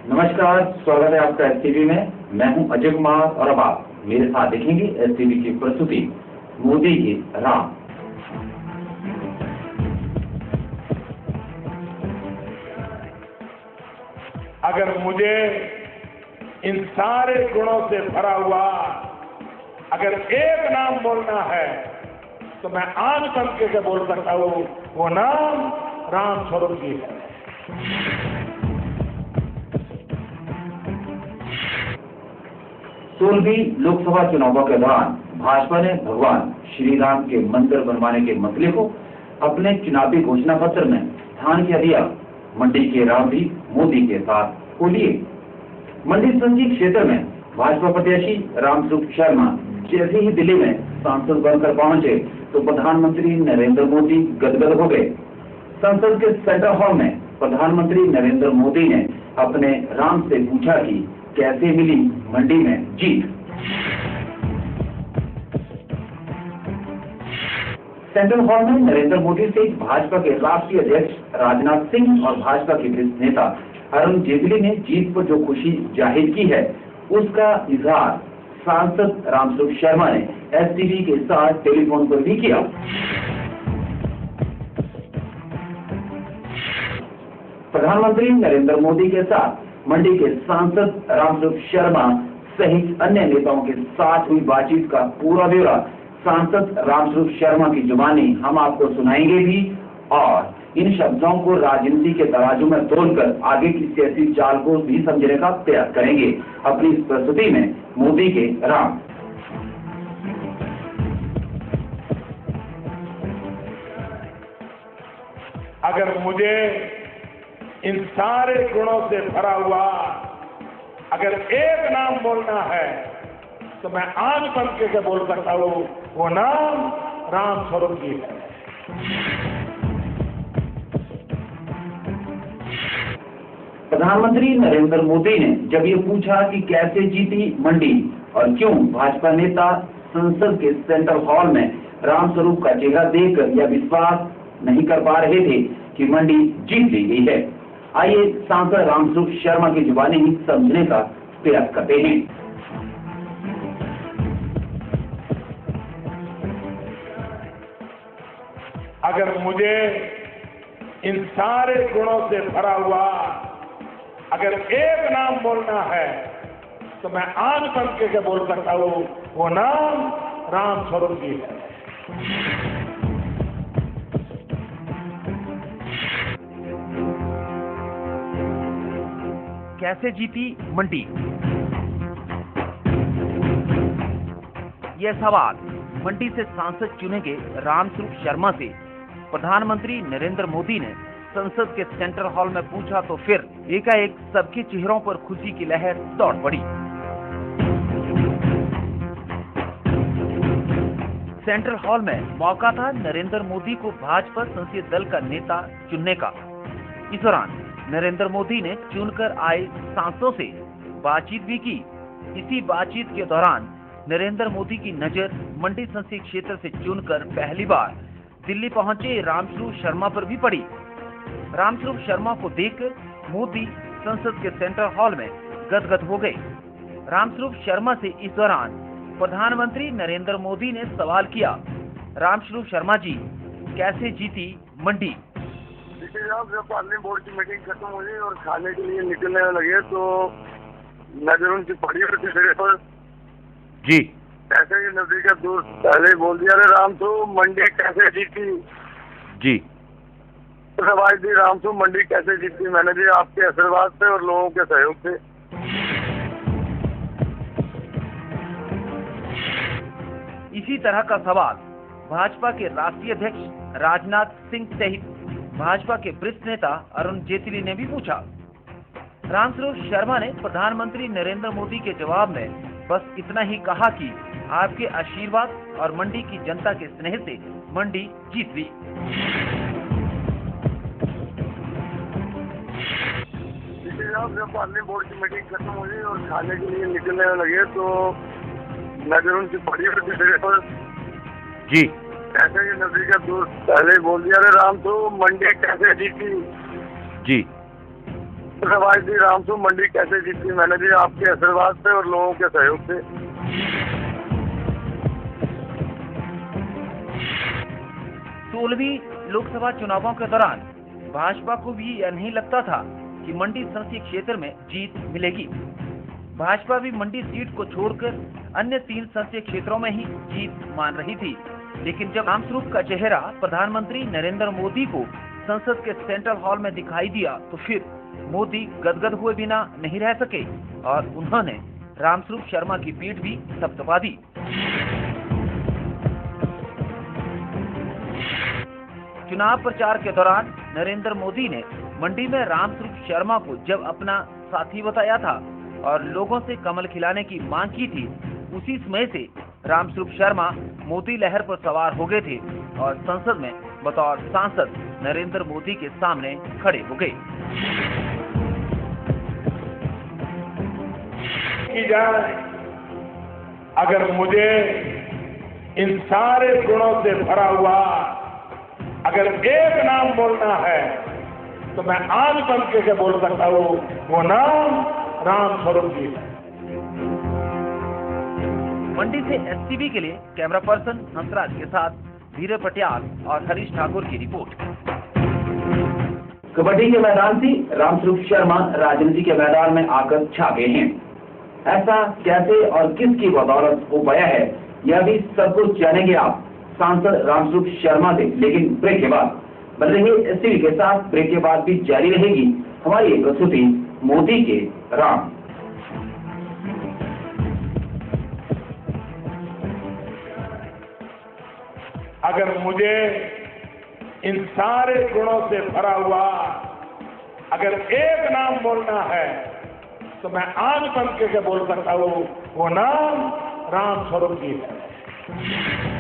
नमस्कार, स्वागत है आपका एसटीवी में। मैं हूं अजय कुमार और अब आप मेरे साथ देखेंगे एसटीवी की प्रस्तुति मोदी की राह। अगर मुझे इन सारे गुणों से भरा हुआ अगर एक नाम बोलना है तो मैं आंख बंद करके बोल सकता हूं, वो नाम राम स्वरूप जी है। सोलहवीं लोकसभा चुनावों के दौरान भाजपा ने भगवान श्री राम के मंदिर बनवाने के मसले को अपने चुनावी घोषणा पत्र में स्थान किया दिया। मंडी के राम भी मोदी के साथ को लिए। मंडी संसदीय क्षेत्र में भाजपा प्रत्याशी रामस्वरूप शर्मा जैसे ही दिल्ली में सांसद बनकर पहुंचे तो प्रधानमंत्री नरेंद्र मोदी गदगद हो गए। संसद के सेंट्रल हॉल में प्रधानमंत्री नरेंद्र मोदी ने अपने राम से पूछा कि कैसे मिली मंडी में जीत। सेंट्रल हॉल में नरेंद्र मोदी से भाजपा के राष्ट्रीय अध्यक्ष राजनाथ सिंह और भाजपा के वरिष्ठ नेता अरुण जेटली ने जीत पर जो खुशी जाहिर की है उसका इजहार सांसद रामस्वरूप शर्मा ने एसटीवी के साथ टेलीफोन पर भी किया। प्रधानमंत्री नरेंद्र मोदी के साथ मंडी के सांसद रामस्वरूप शर्मा सहित अन्य नेताओं के साथ हुई बातचीत का पूरा ब्यौरा सांसद रामस्वरूप शर्मा की जुबानी हम आपको सुनाएंगे भी और इन शब्दों को राजनीति के तराजू में तोलकर आगे की सियासी चाल को भी समझने का प्रयास करेंगे अपनी इस प्रस्तुति में मोदी के राम। अगर मुझे इन सारे गुणों से भरा हुआ अगर एक नाम बोलना है तो मैं आंख बंद करके बोल सकता हूं, वो नाम राम स्वरूप जी है। प्रधानमंत्री नरेंद्र मोदी ने जब ये पूछा कि कैसे जीती मंडी और क्यों भाजपा नेता संसद के सेंट्रल हॉल में रामस्वरूप का चेहरा देखकर यह विश्वास नहीं कर पा रहे थे कि मंडी जीत ली गई है। आइए सांसद रामस्वरूप शर्मा की जुबानी ही समझने का प्रयास करते हैं। अगर मुझे इन सारे गुणों से भरा हुआ अगर एक नाम बोलना है तो मैं आंख बंद करके बोल सकता हूं, वो नाम राम स्वरूप जी है। कैसे जीती मंडी? यह सवाल मंडी से सांसद चुने गए रामस्वरूप शर्मा से प्रधानमंत्री नरेंद्र मोदी ने संसद के सेंट्रल हॉल में पूछा तो फिर एकाएक सबके चेहरों पर खुशी की लहर दौड़ पड़ी। सेंट्रल हॉल में मौका था नरेंद्र मोदी को भाजपा संसदीय दल का नेता चुनने का। इस दौरान नरेंद्र मोदी ने चुनकर आए सांसदों से बातचीत भी की। इसी बातचीत के दौरान नरेंद्र मोदी की नजर मंडी संसदीय क्षेत्र से चुनकर पहली बार दिल्ली पहुंचे रामस्वरूप शर्मा पर भी पड़ी। रामस्वरूप शर्मा को देखकर मोदी संसद के सेंट्रल हॉल में गदगद हो गए। रामस्वरूप शर्मा से इस दौरान प्रधानमंत्री नरेंद्र मोदी ने सवाल किया, रामस्वरूप शर्मा जी कैसे जीती मंडी? जब पार्लियामेंट बोर्ड की मीटिंग खत्म हुई और खाने के लिए निकलने लगे तो नजर उनकी पड़ी उनके चेहरे पर जी ऐसे ही नजदीक का दोस्त पहले ही बोल दिया, अरे राम तो मंडी कैसे जीती जी। आवाज दी, राम तो मंडी कैसे जीती? मैंने जी आपके आशीर्वाद से और लोगों के सहयोग से। इसी तरह का सवाल भाजपा के राष्ट्रीय अध्यक्ष राजनाथ सिंह सहित भाजपा के वरिष्ठ नेता अरुण जेटली ने भी पूछा। रामस्वरूप शर्मा ने प्रधानमंत्री नरेंद्र मोदी के जवाब में बस इतना ही कहा कि आपके आशीर्वाद और मंडी की जनता के स्नेह से मंडी जीत ली। जब पार्लियामेंट बोर्ड की मीटिंग खत्म हुई और खाने के लिए निकलने लगे तो नजर उनकी पड़ी उनके चेहरे पर जी ऐसे ही नजदीक का दोस्त पहले ही बोल दिया, अरे राम तो मंडी कैसे जीती? जी। सवाल जी, रामसू मंडी कैसे जीती? मैंने जी आपके आशीर्वाद से और लोगों के सहयोग से। 16वीं लोकसभा चुनावों के दौरान भाजपा को भी यह नहीं लगता था कि मंडी संसदीय क्षेत्र में जीत मिलेगी। भाजपा भी मंडी सीट को छोड़कर अन्य 3 संसदीय क्षेत्रों में ही जीत मान रही थी। लेकिन जब रामस्वरूप का चेहरा प्रधानमंत्री नरेंद्र मोदी को संसद के सेंट्रल हॉल में दिखाई दिया तो फिर मोदी गदगद हुए बिना नहीं रह सके और उन्होंने रामस्वरूप शर्मा की पीठ भी थपथपा दी। चुनाव प्रचार के दौरान नरेंद्र मोदी ने मंडी में रामस्वरूप शर्मा को जब अपना साथी बताया था और लोगों से कमल खिलाने की मांग की थी, उसी समय से रामस्वरूप शर्मा मोदी लहर पर सवार हो गए थे और संसद में बतौर सांसद नरेंद्र मोदी के सामने खड़े हो गए। की जाए, अगर मुझे इन सारे गुणों से भरा हुआ अगर एक नाम बोलना है तो मैं आज बन के बोल सकता हूँ, वो नाम रामस्वरूप जी है। मंडी से एसटीवी के लिए कैमरा पर्सन हंसराज के साथ धीरे पटियाल और हरीश ठाकुर की रिपोर्ट। कबड्डी के मैदान से रामस्वरूप शर्मा राजनीति के मैदान में आकर छा गए हैं। ऐसा कैसे और किसकी बदौलत हो पाया है, यह भी सब कुछ जानेंगे आप सांसद रामस्वरूप शर्मा से, लेकिन ब्रेक के बाद। बन रही एसटीवी के साथ ब्रेक के बाद भी जारी रहेगी हमारी प्रस्तुति मोदी के राम। अगर मुझे इन सारे गुणों से भरा हुआ अगर एक नाम बोलना है तो मैं आज बन के बोल सकता हूँ, वो नाम रामस्वरूप जी है।